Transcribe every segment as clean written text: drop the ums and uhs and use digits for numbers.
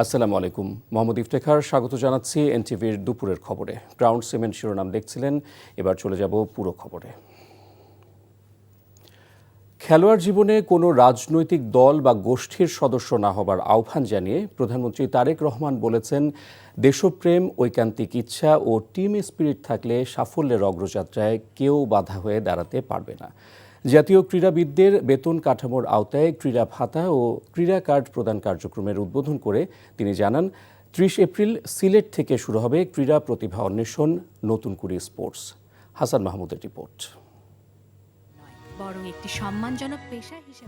আসসালামু আলাইকুম। মোহাম্মদ ইফতেখার স্বাগত জানাচ্ছি এনটিভির দুপুরের খবরে। গ্রাউন্ড সিমেন্ট শিরোনাম দেখছিলেন, এবার চলে যাব পুরো খবরে। খেলোয়াড় জীবনে কোনো রাজনৈতিক দল বা গোষ্ঠীর সদস্য না হবার আহ্বান জানিয়ে প্রধানমন্ত্রী তারেক রহমান বলেছেন, দেশপ্রেম, ঐকান্তিক ইচ্ছা ও টিম স্পিরিট থাকলে সাফল্যের অগ্রযাত্রায় কেউ বাধা হয়ে দাঁড়াতে পারবে না। জাতীয় ক্রীড়াবিদদের বেতন কাঠামোর আওতায় ক্রীড়া ভাতা ও ক্রীড়া কার্ড প্রদান কার্যক্রমের উদ্বোধন করে তিনি জানান, ৩০ এপ্রিল সিলেট থেকে শুরু হবে ক্রীড়া প্রতিভা অন্বেষণ নতুন কুড়ি স্পোর্টস। হাসান মাহমুদের রিপোর্ট।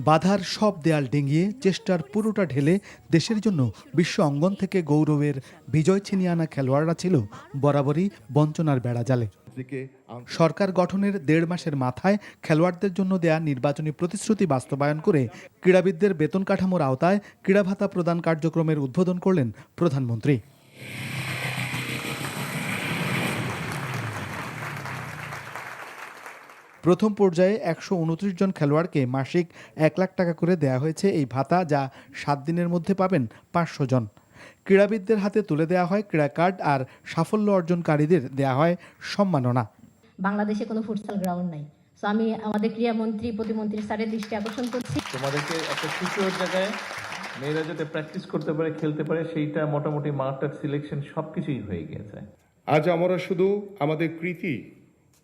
বাধার সব দেয়াল ডিঙিয়ে চেষ্টার পুরোটা ঢেলে দেশের জন্য বিশ্ব অঙ্গন থেকে গৌরবের বিজয় ছিনিয়ে আনা খেলোয়াড়রা ছিল বরাবরই বঞ্চনার বেড়াজালে। সরকার গঠনের ১.৫ মাসের মাথায় খেলোয়াড়দের জন্য দেয়া নির্বাচনী প্রতিশ্রুতি বাস্তবায়ন করে ক্রীড়াবিদদের বেতন কাঠামোর আওতায় ক্রীড়া ভাতা প্রদান কার্যক্রমের উদ্বোধন করলেন প্রধানমন্ত্রী। প্রথম পর্যায়ে ১২৯ জন খেলোয়াড়কে মাসিক ১ লাখ টাকা করে দেয়া হয়েছে এই ভাতা, যা ৭ দিনের মধ্যে পাবেন ৫০০ জন। ক্রীড়াবিদদের হাতে তুলে দেওয়া হয় ক্রীড়া কার্ড, আর সাফল্য অর্জনকারীদের দেয়া হয় সম্মাননা। বাংলাদেশে কোনো ফুটসাল গ্রাউন্ড নাই, তো আমি আমাদের ক্রীড়ামন্ত্রী প্রতিমন্ত্রী স্যারের দৃষ্টি আকর্ষণ করছি। তোমাদেরকে একটা সিকিউর জায়গায় মেয়েরা যাতে প্র্যাকটিস করতে পারে, খেলতে পারে, সেইটা মোটামুটি মাঠটার সিলেকশন সবকিছুই হয়ে গিয়েছে। আজ আমরা শুধু আমাদের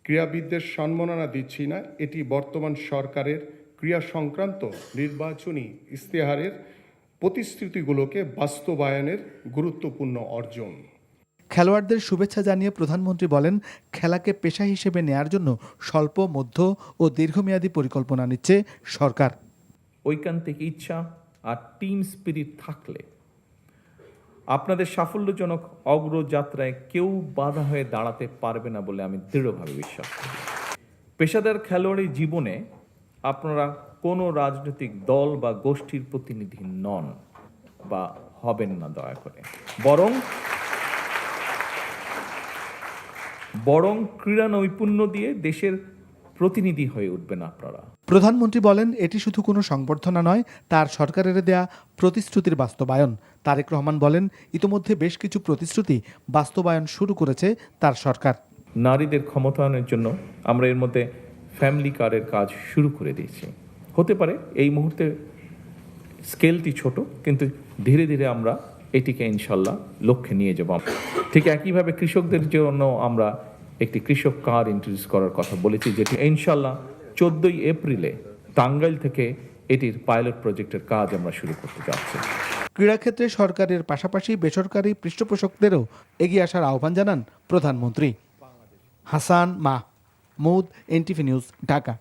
ক্রীড়াবিদদের সম্মাননা দিচ্ছি না, এটি বর্তমান সরকারের ক্রীড়া সংক্রান্ত নির্বাচনী ইশতেহারের প্রতিশ্রুতিগুলোকে বাস্তবায়নের গুরুত্বপূর্ণ অর্জন। খেলোয়াড়দের শুভেচ্ছা জানিয়ে প্রধানমন্ত্রী বলেন, খেলাকে পেশা হিসেবে নেয়ার জন্য স্বল্প, মধ্য ও দীর্ঘমেয়াদী পরিকল্পনা নিচ্ছে সরকার। ঐকান্তিক ইচ্ছা আর টিম স্পিরিট থাকলে আপনাদের সাফল্যজনক অগ্রযাত্রায় কেউ বাধা হয়ে দাঁড়াতে পারবে না বলে আমি দৃঢ়ভাবে বিশ্বাস করি। পেশাদার খেলোয়াড়ি জীবনে আপনারা কোনো রাজনৈতিক দল বা গোষ্ঠীর প্রতিনিধি নন বা হবেন না দয়া করে, বরং ক্রীড়া নৈপুণ্য দিয়ে দেশের প্রতিনিধি হয়ে উঠবেন আপনারা। প্রধানমন্ত্রী বলেন, এটি শুধু কোনো সংবর্ধনা নয়, তার সরকারের দেয়া প্রতিশ্রুতির বাস্তবায়ন। তারেক রহমান বলেন, ইতোমধ্যে বেশ কিছু প্রতিশ্রুতি বাস্তবায়ন শুরু করেছে তার সরকার। নারীদের ক্ষমতায়নের জন্য আমরা এর মধ্যে ফ্যামিলি কার্ডের কাজ শুরু করে দিয়েছি। হতে পারে এই মুহূর্তে স্কেলটি ছোট, কিন্তু ধীরে ধীরে আমরা এটিকে ইনশাল্লাহ লক্ষ্যে নিয়ে যাব। ঠিক একইভাবে কৃষকদের জন্য আমরা একটি কৃষক কার্ড ইন্ট্রোডিউস করার কথা বলেছি, যেটি ইনশাল্লাহ 14 এপ্রিলে টাঙ্গাইল থেকে এটির পাইলট প্রজেক্টের কাজ আমরা শুরু করতে যাচ্ছি। ক্রীড়াক্ষেত্রে সরকারের পাশাপাশি বেসরকারি পৃষ্ঠপোষকদেরও এগিয়ে আসার আহ্বান জানান প্রধানমন্ত্রী। Hasan Mahmud, NTV news, Dhaka.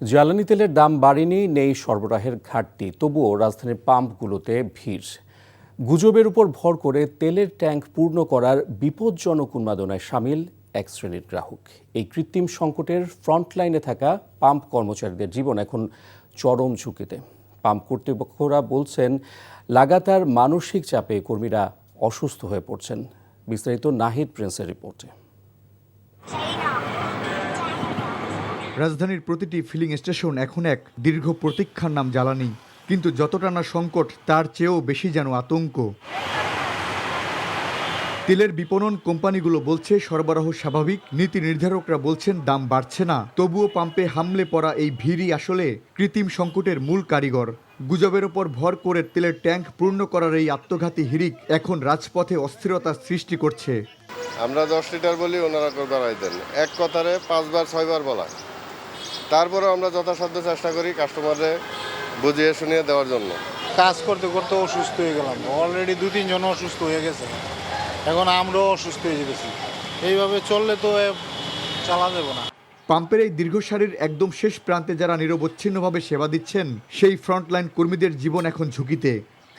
জ্বালানি তেলের দাম বাড়েনি, নেই সরবরাহের ঘাটতি, তবুও রাজধানীর পাম্পগুলোতে ভিড়। গুজবের উপর ভর করে তেলের ট্যাঙ্ক পূর্ণ করার বিপজ্জনক উন্মাদনায় সামিল এক শ্রেণীর গ্রাহক। এই কৃত্রিম সংকটের ফ্রন্টলাইনে থাকা পাম্প কর্মচারীদের জীবন এখন চরম ঝুঁকিতে। পাম্প কর্তৃপক্ষরা বলছেন, লাগাতার মানসিক চাপে কর্মীরা অসুস্থ হয়ে পড়ছেন। বিস্তারিত নাহিদ প্রিন্সের রিপোর্টে। রাজধানীর প্রতিটি ফিলিং স্টেশন এখন এক দীর্ঘ প্রতীক্ষার নাম জ্বালানি, কিন্তু যতটা না সংকট, তার চেয়েও বেশি যেন আতঙ্ক। তেলের বিপণন কোম্পানিগুলো বলছে সরবরাহ স্বাভাবিক, নীতি নির্ধারকরা বলছেন দাম বাড়ছে না। তবুও পাম্পে হামলে পড়া এই ভিড়ই আসলে কৃত্রিম সংকটের মূল কারিগর। গুজবের ওপর ভর করে তেলের ট্যাঙ্ক পূর্ণ করার এই আত্মঘাতী হিড়িক এখন রাজপথে অস্থিরতার সৃষ্টি করছে। আমরা 10 লিটার বলি, ওনারা বাড়াই দেন, এক কথারে 5 বার 6 বার বলা। তারপরে আমরা যথাসাধ্য চেষ্টা করি কাস্টমারদের বুঝিয়ে শুনিয়ে দেওয়ার জন্য। কাজ করতে করতে অসুস্থ হয়ে গেলাম, অলরেডি 2-3 জন অসুস্থ হয়ে গেছে, এখন আমরাও অসুস্থ হয়ে যেতেছি। এইভাবে চললে তো চালা যাবে না। পাম্পের এই দীর্ঘ সারির একদম শেষ প্রান্তে যারা নিরবচ্ছিন্নভাবে সেবা দিচ্ছেন, সেই ফ্রন্টলাইন কর্মীদের জীবন এখন ঝুঁকিতে।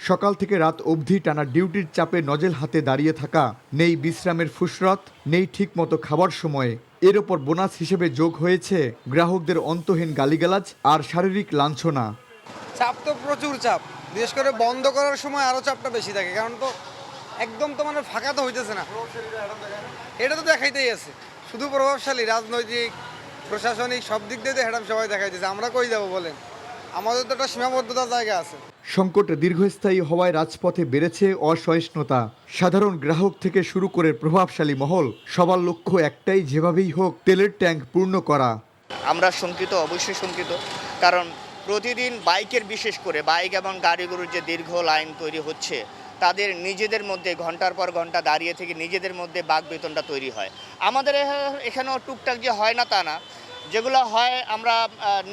সকাল থেকে রাত অবধি টানা ডিউটির চাপে নজেল হাতে দাঁড়িয়ে থাকা, নেই বিশ্রামের ফুসরত, নেই ঠিক মতো খাবার সময়ে। এর ওপর বোনাস হিসেবে যোগ হয়েছে গ্রাহকদের অন্তহীন গালিগালাজ আর শারীরিক লাঞ্ছনা। চাপ তো প্রচুর চাপ, বিশেষ করে বন্ধ করার সময় আরও চাপটা বেশি থাকে, কারণ তো একদম তো মানে ফাঁকা তো হইতেছে না, এটা তো দেখাইতেই আছে। শুধু প্রভাবশালী রাজনৈতিক, প্রশাসনিক সব দিক দিয়ে তো হ্যাডাম সবাই দেখাইতেছে। আমরা কই যাবো বলেন, আমাদের তো একটা সীমাবদ্ধতার জায়গা আছে। সংকট দীর্ঘস্থায়ী হওয়ায় রাজপথে বেড়েছে অসহিষ্ণুতা। সাধারণ গ্রাহক থেকে শুরু করে প্রভাবশালী মহল, সবার লক্ষ্য একটাই, যেভাবেই হোক তেলের ট্যাঙ্ক পূর্ণ করা। আমরা শঙ্কিত, অবশ্যই শঙ্কিত, কারণ প্রতিদিন বাইকের, বিশেষ করে বাইক এবং গাড়িগুলোর যে দীর্ঘ লাইন তৈরি হচ্ছে, তাদের নিজেদের মধ্যে ঘন্টার পর ঘন্টা দাঁড়িয়ে থেকে নিজেদের মধ্যে বাকবেতনটা তৈরি হয়। আমাদের এখানেও টুকটাক যে হয় না তা না, যেগুলো হয় আমরা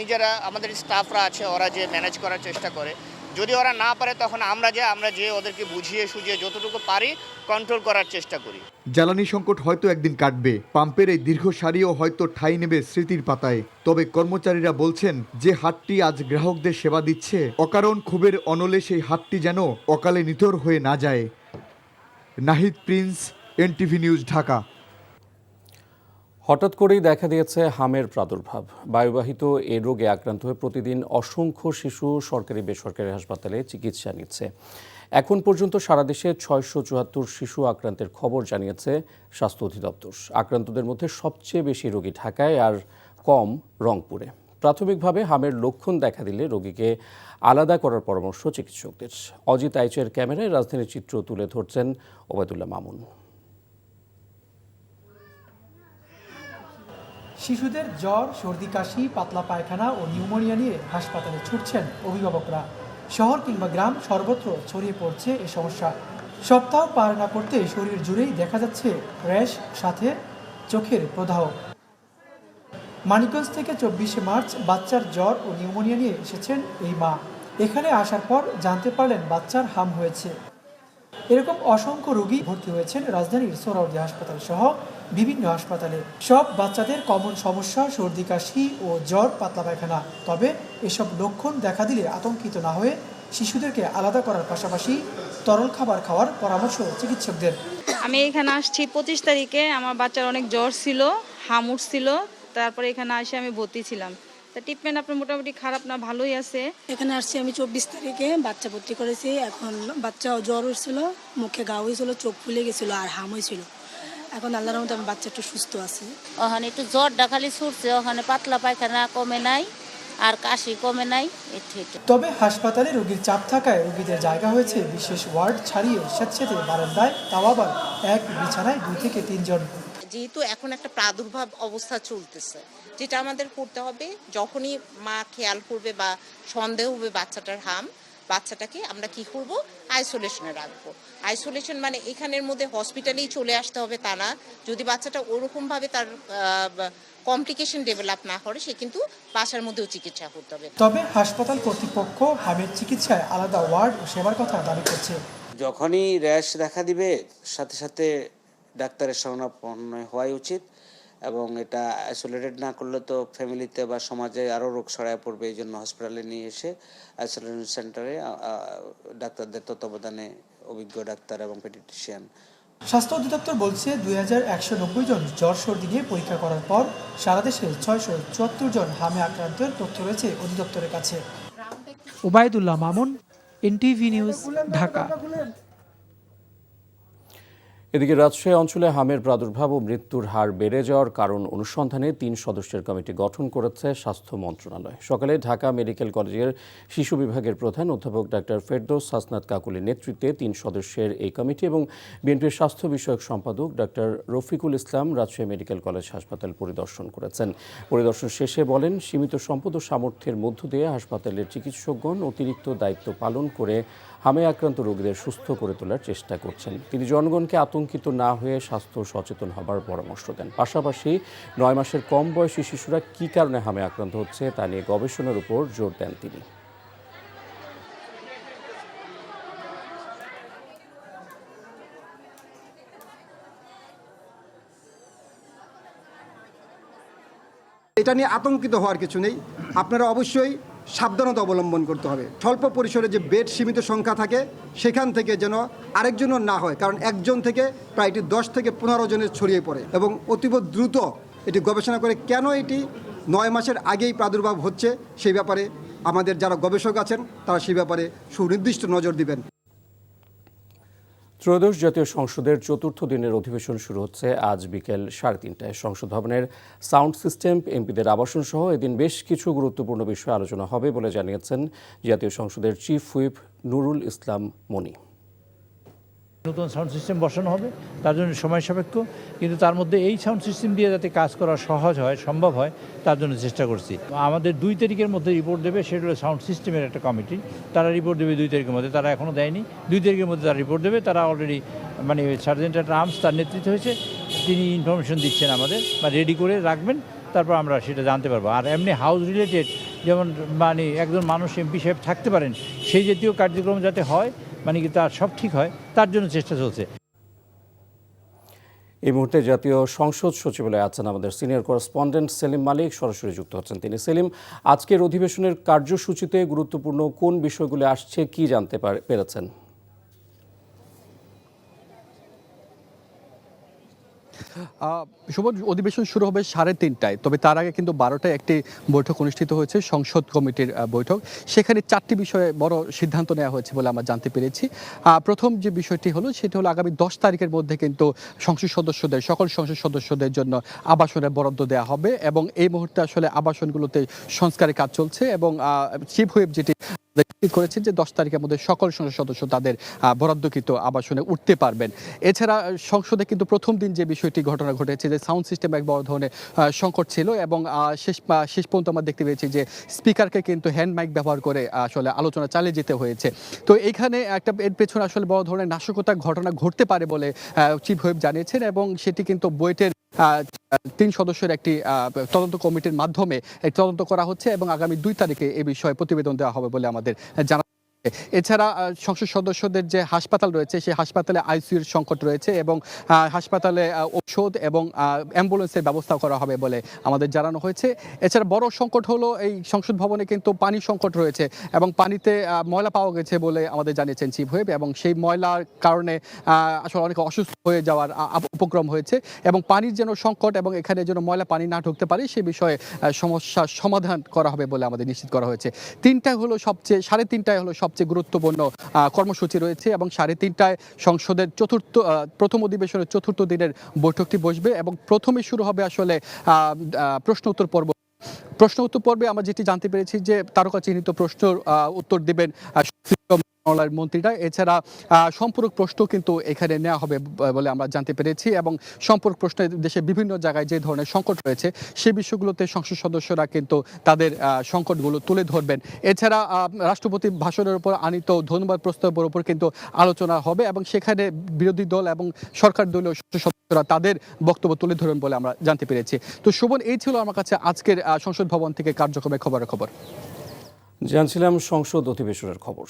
নিজেরা, আমাদের স্টাফরা আছে, ওরা যে ম্যানেজ করার চেষ্টা করে। যদি ওরা না পারে তখন আমরা যে ওদেরকে বুঝিয়ে সুঝিয়ে যতটুকু পারি কন্ট্রোল করার চেষ্টা করি। জ্বালানি সংকট হয়তো একদিন কাটবে, পাম্পের এই দীর্ঘ সারিও হয়তো ঠাঁই নেবে স্মৃতির পাতায়। তবে কর্মচারীরা বলছেন, যে হাটটি আজ গ্রাহকদের সেবা দিচ্ছে, অকারণ ক্ষোভের অনলে সেই হাটটি যেন অকালে নিথর হয়ে না যায়। Nahid Prince, NTV news, Dhaka. হঠাৎ করেই দেখা দিয়েছে হামের প্রাদুর্ভাব। বায়ুবাহিত এ রোগে আক্রান্ত হয়ে প্রতিদিন অসংখ্য শিশু সরকারি বেসরকারি হাসপাতালে চিকিৎসা নিচ্ছে। এখন পর্যন্ত সারা দেশে 674 শিশু আক্রান্তের খবর জানিয়েছে স্বাস্থ্য অধিদপ্তর। আক্রান্তদের মধ্যে সবচেয়ে বেশি রোগী ঢাকায় আর কম রংপুরে। প্রাথমিকভাবে হামের লক্ষণ দেখা দিলে রোগীকে আলাদা করার পরামর্শ চিকিৎসকদের। অজিত আইচের ক্যামেরায় রাজধানীর চিত্র তুলে ধরছেন ওবায়দুল্লাহ মামুন। শিশুদের জ্বর, সর্দি, কাশি, পাতলা পায়খানা ও নিউমোনিয়া নিয়ে হাসপাতালে ছুটছেন অভিভাবকরা। শহর কিংবা গ্রাম, সর্বত্র ছড়িয়ে পড়ছে এ সমস্যা। সপ্তাহ পার না করতে শরীর জুড়েই দেখা যাচ্ছে র্যাশ, সাথে চোখের প্রদাহ। মানিকগঞ্জ থেকে 24শে মার্চ বাচ্চার জ্বর ও নিউমোনিয়া নিয়ে এসেছেন এই মা। এখানে আসার পর জানতে পারলেন বাচ্চার হাম হয়েছে। এরকম অসংখ্য রোগী ভর্তি হয়েছেন রাজধানীর সোহরাওয়ার্দী হাসপাতাল সহ বিভিন্ন হাসপাতালে। সব বাচ্চাদের কমন সমস্যা সর্দি, কাশি ও জ্বর, পাতলা পায়খানা। তবে এসব লক্ষণ দেখা দিলে আতঙ্কিত না হয়ে শিশুদেরকে আলাদা করার পাশাপাশি তরল খাবার খাওয়ার পরামর্শ চিকিৎসকদের। আমি এখানে আসছি 25 তারিখে। আমার বাচ্চার অনেক জ্বর ছিল, হাম উঠছিল, তারপরে এখানে এসে আমি ভর্তি ছিলাম। তা ট্রিটমেন্ট আপনার মোটামুটি খারাপ না, ভালোই আছে। এখানে আসছি আমি 24 তারিখে, বাচ্চা ভর্তি করেছি। এখন বাচ্চা জ্বর হয়েছিল, মুখে গা হয়েছিল, চোখ ফুলে গেছিল আর হাম হয়েছিল। এখন আল্লাহর রহমতে আমার বাচ্চা একটু সুস্থ আছে। ওখানে একটু জ্বরটা খালি ছুটছে, ওখানে পাতলা পায়খানা কমে নাই আর কাশি কমে নাই। তবে হাসপাতালে রোগীর চাপ থাকায় রোগীদের জায়গা হয়েছে বিশেষ ওয়ার্ড ছাড়িয়ে স্বেচ্ছাতে বারান্দায়, তাও আবার এক বিছানায় 2 থেকে 3 জন। যেহেতু এখন একটা প্রাদুর্ভাব অবস্থা চলতেছে, যেটা আমাদের করতে হবে, যখনই মা খেয়াল করবে বা সন্দেহ হবে বাচ্চাটার হাম, বাচ্চাটাকে আমরা কি করব, আইসোলেশনে রাখবো। আইসোলেশন মানে এখানের মধ্যে হসপিটালেই চলে আসতে হবে তা না। যদি বাচ্চাটা ওরকমভাবে তার কমপ্লিকেশন ডেভেলপ না করে, সে কিন্তু বাসার মধ্যেও চিকিৎসা করতে হবে। তবে হাসপাতাল কর্তৃপক্ষ হামের চিকিৎসায় আলাদা ওয়ার্ড ও সেবার কথা দাবি করছে। যখনই র্যাশ দেখা দিবে সাথে সাথে ডাক্তারের শরণাপন্ন হওয়াই উচিত, এবং এটা আইসোলেটেড না করলে তো ফ্যামিলিতে বা সমাজে আরও রোগ ছড়ায় পড়বে। এই জন্য হসপিটালে নিয়ে এসে আইসোলেশন সেন্টারে ডাক্তারদের তত্ত্বাবধানে অভিজ্ঞ ডাক্তার এবং পেডিয়াট্রিশিয়ান। স্বাস্থ্য অধিদপ্তর বলছে 2190 জন জ্বর সর্দি নিয়ে পরীক্ষা করার পর সারা দেশে 674 জন হামে আক্রান্তের তথ্য রয়েছে অধিদপ্তরের কাছে। Obaidullah Mamun, NTV news, Dhaka. এদিকে রাজশাহী অঞ্চলে হামের প্রাদুর্ভাব ও মৃত্যুর হার বেড়ে যাওয়ার কারণ অনুসন্ধানে 3 সদস্যের কমিটি গঠন করেছে স্বাস্থ্য মন্ত্রণালয়। সকালে ঢাকা মেডিকেল কলেজের শিশু বিভাগের প্রধান অধ্যাপক ডাক্তার ফেরদৌস হাসনাত কাকুলির নেতৃত্বে 3 সদস্যের এই কমিটি এবং বিএনপির স্বাস্থ্য বিষয়ক সম্পাদক doctor Rafiqul Islam Rajshahi medical college হাসপাতাল পরিদর্শন করেছেন। পরিদর্শন শেষে বলেন, সীমিত সম্পদ ও সামর্থ্যের মধ্য দিয়ে হাসপাতালের চিকিৎসকগণ অতিরিক্ত দায়িত্ব পালন করে হামে আক্রান্ত রোগীদের সুস্থ করে তোলার চেষ্টা করছেন। তিনি জনগণকে আতঙ্কিত না হয়ে স্বাস্থ্য সচেতন হবার পরামর্শ দেন। পাশাপাশি 9 মাসের কম বয়সী শিশুরা কী কারণে হামে আক্রান্ত হচ্ছে তা নিয়ে গবেষণার উপর জোর দেন তিনি। এটা নিয়ে আতঙ্কিত হওয়ার কিছু নেই। আপনারা অবশ্যই সাবধানতা অবলম্বন করতে হবে। স্বল্প পরিসরে যে বেড সীমিত সংখ্যা থাকে, সেখান থেকে যেন আরেকজনও না হয়, কারণ একজন থেকে প্রায় এটি 10 থেকে 15 জনের ছড়িয়ে পড়ে। এবং অতীব দ্রুত এটি গবেষণা করে কেন এটি 9 মাসের আগেই প্রাদুর্ভাব হচ্ছে সেই ব্যাপারে আমাদের যারা গবেষক আছেন তারা সেই ব্যাপারে সুনির্দিষ্ট নজর দিবেন। ত্রয়োদশ জাতীয় সংসদের চতুর্থ দিনের অধিবেশন শুরু হচ্ছে আজ বিকেল 3:30টায়। সংসদ ভবনের সাউন্ড সিস্টেম, এমপিদের আবাসন সহ এদিন বেশ কিছু গুরুত্বপূর্ণ বিষয়ে আলোচনা হবে বলে জানিয়েছেন জাতীয় সংসদের চিফ হুইপ নুরুল ইসলাম মনি। নতুন সাউন্ড সিস্টেম বসানো হবে, তার জন্য সময় সাপেক্ষ, কিন্তু তার মধ্যে এই সাউন্ড সিস্টেম দিয়ে যাতে কাজ করা সহজ হয়, সম্ভব হয়, তার জন্য চেষ্টা করছি। আমাদের 2 তারিখের মধ্যে রিপোর্ট দেবে, সেটা হলো সাউন্ড সিস্টেমের একটা কমিটি, তারা রিপোর্ট দেবে 2 তারিখের মধ্যে। তারা এখনও দেয়নি, 2 তারিখের মধ্যে তারা রিপোর্ট দেবে। তারা অলরেডি সার্জেন্ট অ্যাট আর্মস তার নেতৃত্ব হয়েছে, তিনি ইনফরমেশন দিচ্ছেন আমাদের, বা রেডি করে রাখবেন, তারপর আমরা সেটা জানতে পারবো। আর এমনি হাউস রিলেটেড, যেমন একজন মানুষ এমপি সাহেব থাকতে পারেন, সেই জাতীয় কার্যক্রম যাতে হয়, কি তার সব ঠিক হয়, তার জন্য চেষ্টা চলছে। এই মুহূর্তে জাতীয় সংসদ সচিবালয়ে আছেন আমাদের সিনিয়র করেসপন্ডেন্ট সেলিম মালিক, সরাসরি যুক্ত হচ্ছেন তিনি। সেলিম, আজকের অধিবেশনের কার্যসূচিতে গুরুত্বপূর্ণ কোন বিষয়গুলো আসছে, কি জানতে পেরেছেন? শুভ, অধিবেশন শুরু হবে 3:30টায়, তবে তার আগে কিন্তু 12টায় একটি বৈঠক অনুষ্ঠিত হয়েছে, সংসদ কমিটির বৈঠক। সেখানে 4টি বিষয়ে বড় সিদ্ধান্ত নেওয়া হয়েছে বলে আমরা জানতে পেরেছি। প্রথম যে বিষয়টি হলো সেটি হলো আগামী 10 তারিখের মধ্যে কিন্তু সকল সংসদ সদস্যদের জন্য আবাসনের বরাদ্দ দেওয়া হবে, এবং এই মুহূর্তে আসলে আবাসনগুলোতে সংস্কারের কাজ চলছে, এবং চিফ হুইপ যেটি করেছেন যে 10 তারিখের মধ্যে সকল সংসদ সদস্য তাদের বরাদ্দকৃত আবাসনে উঠতে পারবেন। এছাড়া সংসদে কিন্তু প্রথম দিন যে বিষয়টি ঘটনা ঘটেছে, যে সাউন্ড সিস্টেম এক বড় ধরনের সংকট ছিল, এবং শেষ পর্যন্ত আমরা দেখতে পেয়েছি যে স্পিকারকে কিন্তু হ্যান্ড মাইক ব্যবহার করে আসলে আলোচনা চালিয়ে যেতে হয়েছে। তো এইখানে এর পেছনে আসলে বড় ধরনের নাশকতার ঘটনা ঘটতে পারে বলে চিফ হুইপ জানিয়েছেন, এবং সেটি কিন্তু বুয়েটের 3 সদস্যের একটি তদন্ত কমিটির মাধ্যমে তদন্ত করা হচ্ছে, এবং আগামী 2 তারিখে এ বিষয়ে প্রতিবেদন দেওয়া হবে বলে আমাদের জানা। এছাড়া সংসদ সদস্যদের যে হাসপাতাল রয়েছে, সেই হাসপাতালে আইসিইউর সংকট রয়েছে, এবং হাসপাতালে ঔষধ এবং অ্যাম্বুলেন্সের ব্যবস্থা করা হবে বলে আমাদের জানানো হয়েছে। এছাড়া বড় সংকট হলো এই সংসদ ভবনে কিন্তু পানি সংকট রয়েছে, এবং পানিতে ময়লা পাওয়া গেছে বলে আমাদের জানিয়েছেন চিফ হুইপ, এবং সেই ময়লার কারণে আসলে অনেকে অসুস্থ হয়ে যাওয়ার উপক্রম হয়েছে, এবং পানির যেন সংকট, এবং এখানে যেন ময়লা পানি না ঢুকতে পারে সে বিষয়ে সমস্যার সমাধান করা হবে বলে আমাদের নিশ্চিত করা হয়েছে। 3টায় হলো সবচেয়ে গুরুত্বপূর্ণ কর্মসূচি রয়েছে, এবং 3:30টায় সংসদের প্রথম অধিবেশনের 4র্থ দিনের বৈঠকটি বসবে, এবং প্রথমে শুরু হবে আসলে প্রশ্ন উত্তর পর্বে আমরা যেটি জানতে পেরেছি যে তারকা চিহ্নিত প্রশ্নের উত্তর দেবেন মন্ত্রীরা। এছাড়া সম্পূরক প্রশ্ন কিন্তু এখানে নেওয়া হবে বলে আমরা জানতে পেরেছি, এবং সম্পূরক প্রশ্নে দেশের বিভিন্ন জায়গায় যে ধরনের সংকট রয়েছে সেই বিষয়গুলোতে সংসদ সদস্যরা কিন্তু তাদের সংকটগুলো তুলে ধরবেন। এছাড়া রাষ্ট্রপতি ভাষণের উপর আনিত ধন্যবাদ প্রস্তাবের উপর কিন্তু আলোচনা হবে, এবং সেখানে বিরোধী দল এবং সরকার দলীয় সদস্যরা তাদের বক্তব্য তুলে ধরবেন বলে আমরা জানতে পেরেছি। তো শোভন, এই ছিল আমার কাছে আজকের সংসদ ভবন থেকে কার্যক্রমের খবর। জানছিলাম সংসদ অধিবেশনের খবর।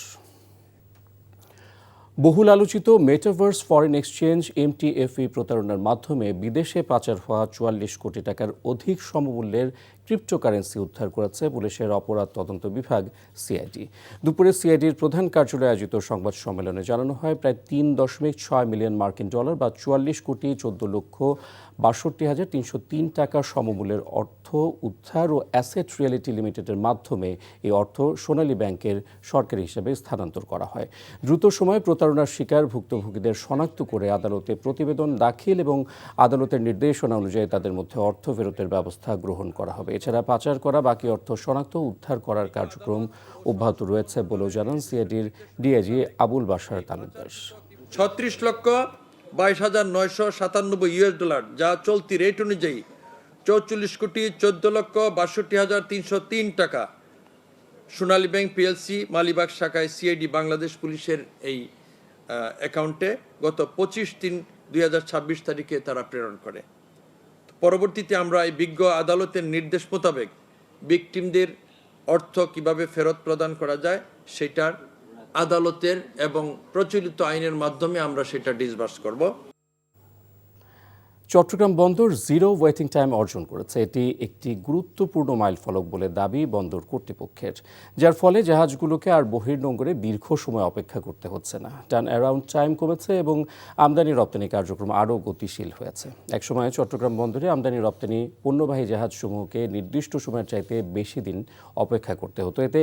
বহুল আলোচিত মেটাভার্স ফরেন এক্সচেঞ্জ MTFE প্রতারণার মাধ্যমে বিদেশে পাচার হওয়া 44 কোটি টাকার অধিক সমমূল্যের ক্রিপ্টোকারেন্সি উদ্ধার করেছে পুলিশের অপরাধ তদন্ত বিভাগ সিআইডি। দুপুরে সিআইডির প্রধান কার্যালয়ে আয়োজিত সংবাদ সম্মেলনে জানানো হয় প্রায় 3.6 মিলিয়ন মার্কিন ডলার বা 44,14,62,303 টাকা সমমূল্যের অর্থ উদ্ধার ও অ্যাসেট রিয়েলিটি লিমিটেডের মাধ্যমে এই অর্থ সোনালী ব্যাংকের সরকারি হিসেবে স্থানান্তর করা হয়। দ্রুত সময়ে প্রতারণার শিকার ভুক্তভোগীদের শনাক্ত করে আদালতে প্রতিবেদন দাখিল এবং আদালতের নির্দেশনা অনুযায়ী তাদের মধ্যে অর্থ ফেরতের ব্যবস্থা গ্রহণ করা হবে। এছাড়া পাচার করা বাকি অর্থ শনাক্ত উদ্ধার করার কার্যক্রম অব্যাহত রয়েছে বলেও জানান সিআইডির DIG Abul Bashar Talukdar. 36,22,997 US dollar, যা চলতি রেট অনুযায়ী 44,14,62,303 টাকা সোনালী ব্যাংক PLC মালিবাগ শাখায় সিআইডি বাংলাদেশ পুলিশের এই অ্যাকাউন্টে গত 25/3/2026 তারিখে তারা প্রেরণ করে। পরবর্তীতে আমরা এই বিজ্ঞ আদালতের নির্দেশ মোতাবেক ভিকটিমদের অর্থ কিভাবে ফেরত প্রদান করা যায় সেটার আদালতের এবং প্রচলিত আইনের মাধ্যমে আমরা সেটা ডিসবার্স করব। চট্টগ্রাম বন্দর জিরো ওয়েটিং টাইম অর্জন করেছে। এটি একটি গুরুত্বপূর্ণ মাইলফলক বলে দাবি বন্দর কর্তৃপক্ষের, যার ফলে জাহাজগুলোকে আর বহির্নোঙরে দীর্ঘ সময় অপেক্ষা করতে হচ্ছে না। টার্ন অ্যারাউন্ড টাইম কমেছে এবং আমদানি রপ্তানি কার্যক্রম আরও গতিশীল হয়েছে। একসময় চট্টগ্রাম বন্দরে আমদানি রপ্তানি পণ্যবাহী জাহাজসমূহকে নির্দিষ্ট সময়ের চাইতে বেশি দিন অপেক্ষা করতে হতো। এতে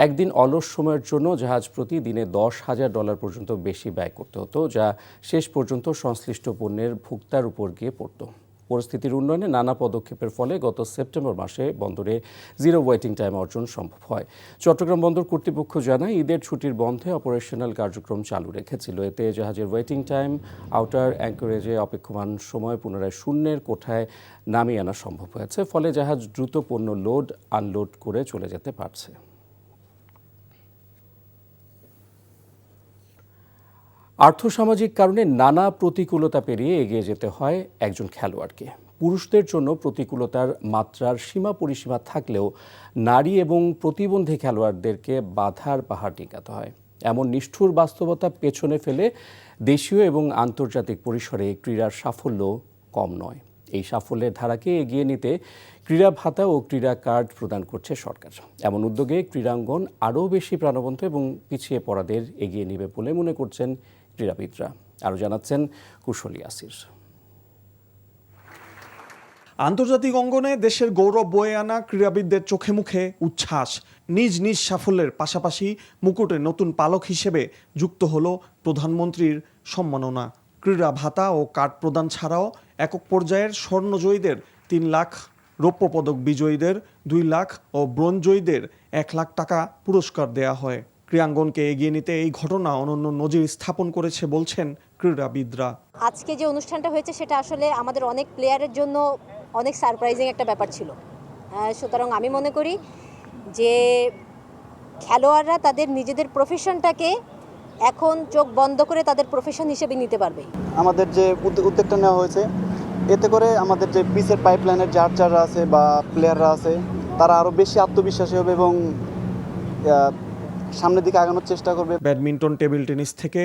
একদিন অলস সময়ের জন্য জাহাজ প্রতি দিনে $10,000 পর্যন্ত বেশি ব্যয় করতে হতো, যা শেষ পর্যন্ত সংশ্লিষ্ট পণ্যের ভোক্তার উপর গিয়ে পড়ত। পরিস্থিতির উন্নয়নে নানা পদক্ষেপের ফলে গত সেপ্টেম্বর মাসে বন্দরে জিরো ওয়েটিং টাইম অর্জন সম্ভব হয়। চট্টগ্রাম বন্দর কর্তৃপক্ষ জানায় ঈদের ছুটির বন্ধে অপারেশনাল কার্যক্রম চালু রেখেছিল। এতে জাহাজের ওয়েটিং টাইম, আউটার অ্যাঙ্করেজে অপেক্ষমান সময় পুনরায় শূন্যের কোঠায় নামিয়ে আনা সম্ভব হয়েছে। ফলে জাহাজ দ্রুত পণ্য লোড আনলোড করে চলে যেতে পারছে। আর্থসামাজিক কারণে নানা প্রতিকূলতা পেরিয়ে এগিয়ে যেতে হয় একজন খেলোয়াড়কে। পুরুষদের জন্য প্রতিকূলতার মাত্রার সীমা পরিসীমা থাকলেও নারী এবং প্রতিবন্ধী খেলোয়াড়দেরকে বাধার পাহাড় ডিঙাতে হয়। এমন নিষ্ঠুর বাস্তবতা পেছনে ফেলে দেশীয় এবং আন্তর্জাতিক পরিসরে ক্রীড়ার সাফল্য কম নয়। এই সাফল্যের ধারাকে এগিয়ে নিতে ক্রীড়া ভাতা ও ক্রীড়া কার্ড প্রদান করছে সরকার। এমন উদ্যোগে ক্রীড়াঙ্গন আরও বেশি প্রাণবন্ত এবং পিছিয়ে পড়াদের এগিয়ে নেবে বলে মনে করছেন ক্রীড়াবিদরা। আরও জানাচ্ছেন কুশলী আসির। আন্তর্জাতিক অঙ্গনে দেশের গৌরব বয়ে আনা ক্রীড়াবিদদের চোখে মুখে উচ্ছ্বাস। নিজ নিজ সাফল্যের পাশাপাশি মুকুটের নতুন পালক হিসেবে যুক্ত হলো প্রধানমন্ত্রীর সম্মাননা। ক্রীড়া ভাতা ও কার্ড প্রদান ছাড়াও একক পর্যায়ের স্বর্ণজয়ীদের 3 লাখ, রৌপ্য পদক বিজয়ীদের 2 লাখ ও ব্রোঞ্জ জয়ীদের 1 লাখ টাকা পুরস্কার দেয়া হয়। ক্রীড়াঙ্গনকে এগিয়ে নিতে এই ঘটনা অনন্য নজির স্থাপন করেছে বলছেন ক্রীড়াবিদরা। আজকে যে অনুষ্ঠানটা হয়েছে সেটা আসলে আমাদের অনেক প্লেয়ারের জন্য অনেক সারপ্রাইজিং একটা ব্যাপার ছিল। সুতরাং আমি মনে করি যে খেলোয়াড়রা তাদের নিজেদের প্রফেশনটাকে এখন চোখ বন্ধ করে তাদের প্রফেশন হিসেবে নিতে পারবে। আমাদের যে উদ্যোগটা নেওয়া হয়েছে, এতে করে আমাদের যে পিচের পাইপলাইনের যে আর্চাররা আছে বা প্লেয়াররা আছে তারা আরও বেশি আত্মবিশ্বাসী হবে এবং সামনের দিকে আগানোর চেষ্টা করবে। ব্যাডমিন্টন, টেবিল টেনিস থেকে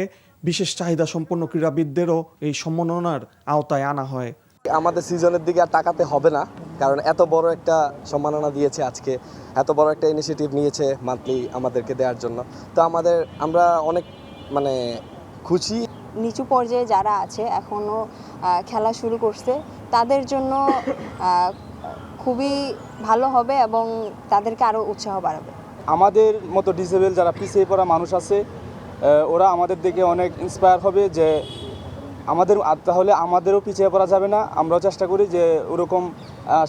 বিশেষ চাহিদা সম্পন্ন ক্রীড়াবিদদেরও এই সম্মাননার আওতায় আনা হয়। আমাদের সিজনের দিকে আর তাকাতে হবে না, কারণ এত বড় একটা সম্মাননা দিয়েছে, আজকে এত বড় একটা ইনিশিয়েটিভ নিয়েছে মান্থলি আমাদেরকে দেওয়ার জন্য। তো আমরা অনেক খুশি। নিচু পর্যায়ে যারা আছে এখনও খেলা শুরু করছে তাদের জন্য খুবই ভালো হবে এবং তাদেরকে আরও উৎসাহ বাড়াবে। আমাদের মতো ডিসেবল যারা পিছিয়ে পড়া মানুষ আছে ওরা আমাদের দিকে অনেক ইন্সপায়ার হবে যে তাহলে আমাদেরও পিছিয়ে পড়া যাবে না। আমরাও চেষ্টা করি যে ওরকম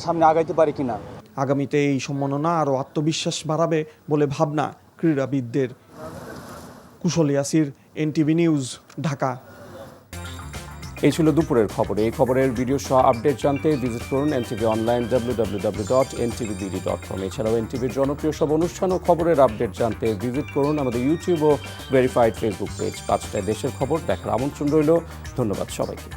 সামনে আগাইতে পারি কিনা। আগামীতে এই সম্মাননা আরও আত্মবিশ্বাস বাড়াবে বলে ভাবনা ক্রীড়াবিদদের। কুশলী আসির, এনটিভি নিউজ, ঢাকা। এই ছিল দুপুরের খবর। এই খবরের ভিডিও সহ আপডেট জানতে ভিজিট করুন এনটিভি অনলাইন www.ntvd.com। এছাড়াও এনটিভির জনপ্রিয় সব অনুষ্ঠান ও খবরের আপডেট জানতে ভিজিট করুন আমাদের ইউটিউব ও ভেরিফাইড ফেসবুক পেজ। 5টায় দেশের খবর দেখার আমন্ত্রণ রইল। ধন্যবাদ সবাইকে।